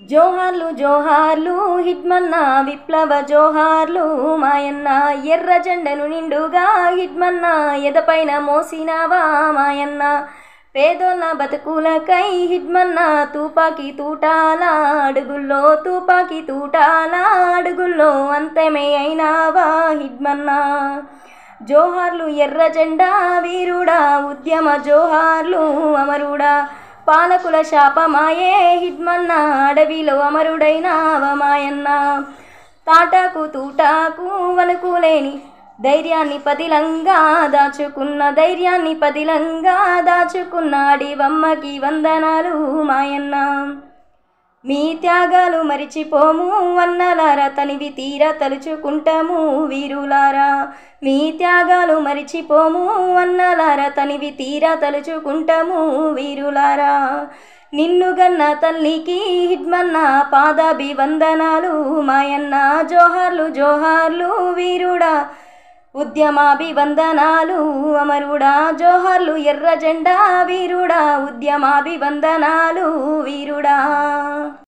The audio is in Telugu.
జోహార్లు జోహార్లు హిట్మన్న విప్లవ జోహార్లు మాయన్న ఎర్ర జెండను నిండుగా హిట్మన్న ఎదపైన మోసినవా మాయన్న పేదోళ్ళ బతుకులకై హిట్మన్న తుపాకీ తూటాల అడుగుల్లో తుపాకీ తూటాల అడుగుల్లో అంతమే అయినావా హిట్మన్న జోహార్లు ఎర్ర జెండా వీరుడా ఉద్యమ జోహార్లు అమరుడా పాలకుల శాపమాయే హిట్మన్న అడవిలో అమరుడైనావ మాయన్న తాటాకు తూటాకు వణుకులేని ధైర్యాన్ని పదిలంగా దాచుకున్న అడివమ్మకి వందనాలు మాయన్న మీ త్యాగాలు మరిచిపోము అన్నలారా తనివి తీరా తలుచుకుంటాము వీరులారా మీ త్యాగాలు మరిచిపోము అన్నలారా తనివి తీరా తలుచుకుంటాము వీరులారా నిన్ను గన్న తల్లికి హిట్మన్న పాదాభివందనాలు మాయన్న జోహార్లు జోహార్లు వీరుడా ఉద్యమాభివందనాలు అమరుడా జోహార్లు ఎర్ర జెండా వీరుడా ఉద్యమాభివందనాలు వీరుడా।